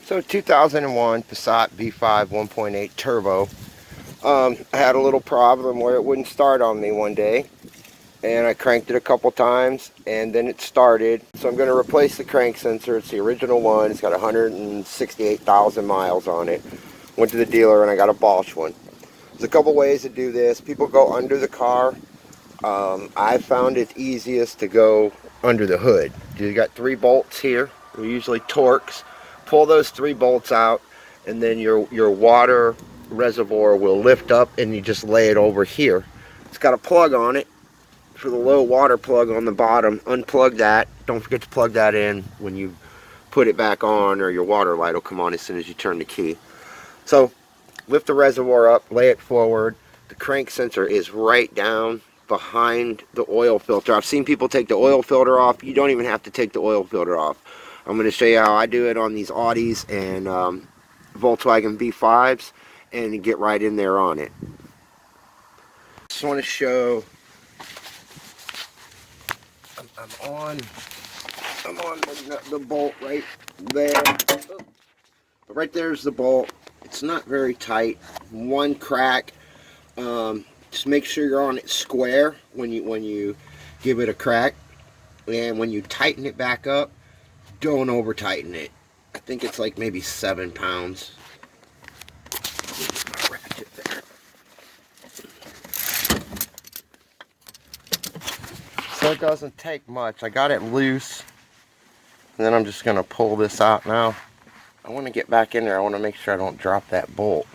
So 2001 Passat V5 1.8 turbo. I had a little problem where it wouldn't start on me one day, and I cranked it a couple times and then it started. So I'm going to replace the crank sensor. It's the original one. It's got 168,000 miles on it. Went to the dealer and I got a Bosch one. There's a couple ways to do this. People go under the car. I found it easiest to go under the hood. You got 3 bolts here. They're usually Torx. Pull those 3 bolts out, and then your water reservoir will lift up, and you just lay it over here. It's got a plug on it for the low water plug on the bottom. Unplug that. Don't forget to plug that in when you put it back on, or your water light will come on as soon as you turn the key. So lift the reservoir up, lay it forward. The crank sensor is right down behind the oil filter. I've seen people take the oil filter off. You don't even have to take the oil filter off. I'm going to show you how I do it on these Audis and Volkswagen V5s, and get right in there on it. Just want to show I'm on the bolt right there. Right there's the bolt. It's not very tight. One crack. Just make sure you're on it square when you give it a crack, and when you tighten it back up, don't over tighten it. I think it's like maybe 7 pounds. My ratchet there. So it doesn't take much. I got it loose, and then I'm just going to pull this out now. I want to get back in there. I want to make sure I don't drop that bolt.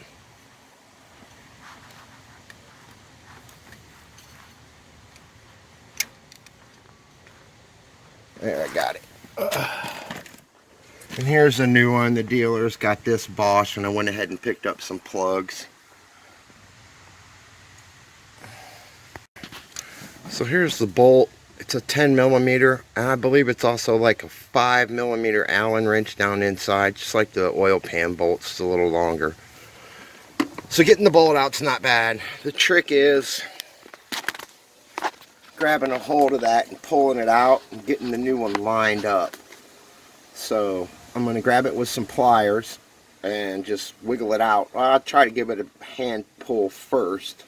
There, I got it. And here's a new one. The dealer's got this Bosch, and I went ahead and picked up some plugs. So here's the bolt. It's a 10 millimeter, and I believe it's also like a 5 millimeter Allen wrench down inside, just like the oil pan bolts, it's a little longer. So getting the bolt out's not bad. The trick is grabbing a hold of that and pulling it out and getting the new one lined up. So I'm going to grab it with some pliers and just wiggle it out. I'll try to give it a hand pull first.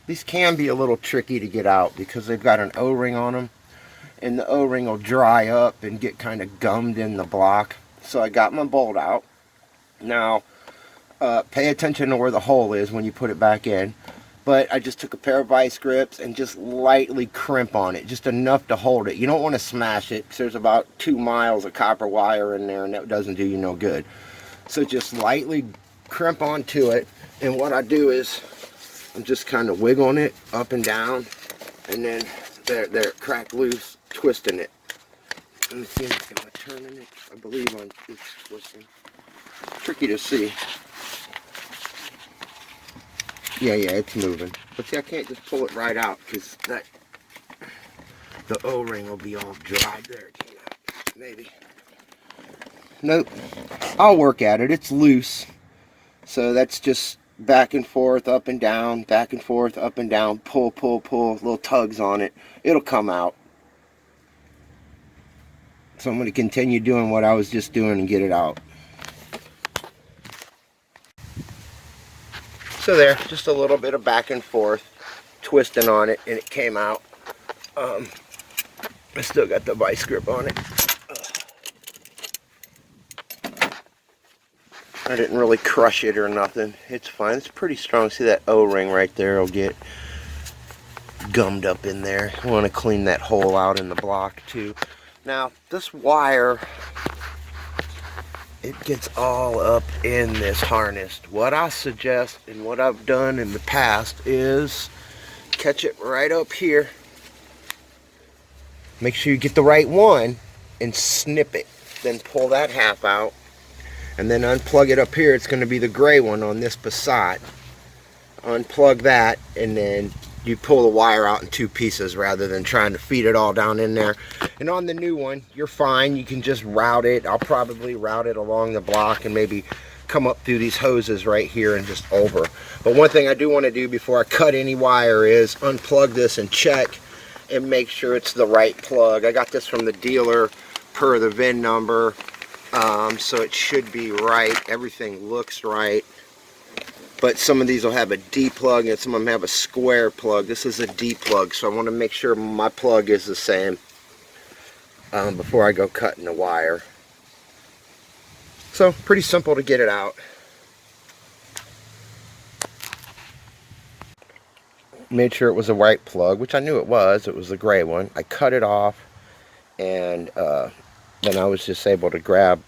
These can be a little tricky to get out because they've got an O-ring on them, and the O-ring will dry up and get kind of gummed in the block. So I got my bolt out. Now pay attention to where the hole is when you put it back in. But I just took a pair of vice grips and just lightly crimp on it, just enough to hold it. You don't want to smash it because there's about 2 miles of copper wire in there, and that doesn't do you no good. So just lightly crimp onto it, and what I do is I'm just kind of wiggling it up and down, and then there, crack loose, twisting it. Let me see, am I turning it? I believe it's twisting. Tricky to see. Yeah, it's moving. But see, I can't just pull it right out because the O-ring will be all dry. There it came out. Maybe. Nope. I'll work at it. It's loose. So that's just back and forth, up and down, back and forth, up and down, pull, little tugs on it. It'll come out. So I'm going to continue doing what I was just doing and get it out. So there, just a little bit of back and forth, twisting on it, and it came out. I still got the vice grip on it. I didn't really crush it or nothing. It's fine. It's pretty strong. See that O-ring right there? It'll get gummed up in there. I want to clean that hole out in the block too. Now, this wire, it gets all up in this harness. What I suggest and what I've done in the past is catch it right up here. Make sure you get the right one and snip it. Then pull that half out and then unplug it up here. It's going to be the gray one on this Passat. Unplug that, and then you pull the wire out in 2 pieces rather than trying to feed it all down in there. And on the new one, you're fine. You can just route it. I'll probably route it along the block and maybe come up through these hoses right here and just over. But one thing I do want to do before I cut any wire is unplug this and check and make sure it's the right plug. I got this from the dealer per the VIN number, so it should be right. Everything looks right. But some of these will have a D plug and some of them have a square plug. This is a D plug, so I want to make sure my plug is the same before I go cutting the wire. So pretty simple to get it out. Made sure it was a white plug, which I knew it was. It was the gray one. I cut it off, and then I was just able to grab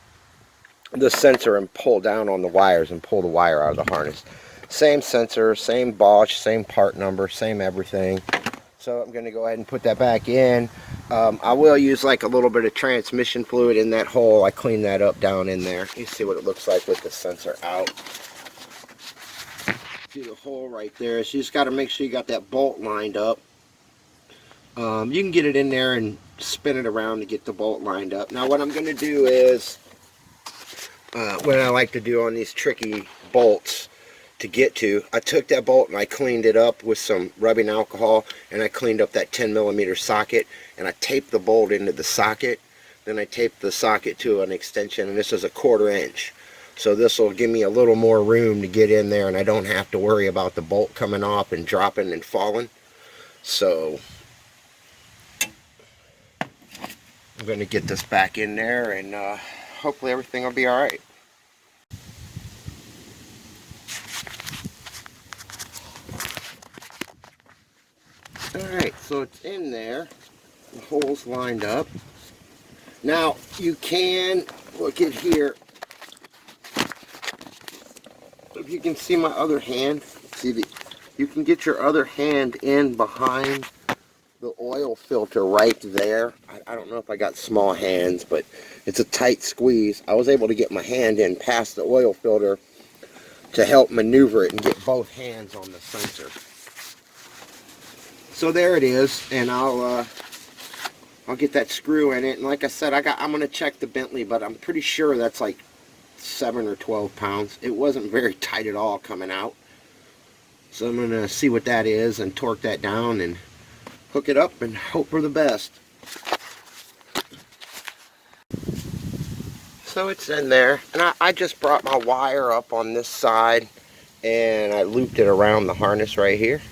the sensor and pull down on the wires and pull the wire out of the harness. Same sensor, same Bosch, same part number, same everything. So I'm going to go ahead and put that back in. I will use like a little bit of transmission fluid in that hole. I clean that up down in there. You see what it looks like with the sensor out. See the hole right there. So you just got to make sure you got that bolt lined up. You can get it in there and spin it around to get the bolt lined up. Now what I'm going to do is, what I like to do on these tricky bolts to get to, I took that bolt and I cleaned it up with some rubbing alcohol, and I cleaned up that 10mm socket, and I taped the bolt into the socket. Then I taped the socket to an extension, and this is a 1/4 inch. So this will give me a little more room to get in there, and I don't have to worry about the bolt coming off and dropping and falling. So I'm going to get this back in there, and hopefully everything will be alright. Alright, so it's in there. The hole's lined up. Now, you can look at here. If you can see my other hand, you can get your other hand in behind the oil filter right there. I don't know if I got small hands, but it's a tight squeeze. I was able to get my hand in past the oil filter to help maneuver it and get both hands on the sensor. So there it is, and I'll get that screw in it. And like I said, I'm gonna check the Bentley, but I'm pretty sure that's like 7 or 12 pounds. It wasn't very tight at all coming out. So I'm gonna see what that is and torque that down and hook it up and hope for the best. So it's in there, and I just brought my wire up on this side and I looped it around the harness right here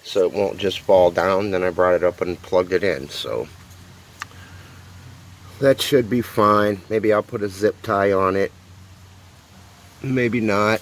so it won't just fall down. Then I brought it up and plugged it in, so that should be fine. Maybe I'll put a zip tie on it, maybe not.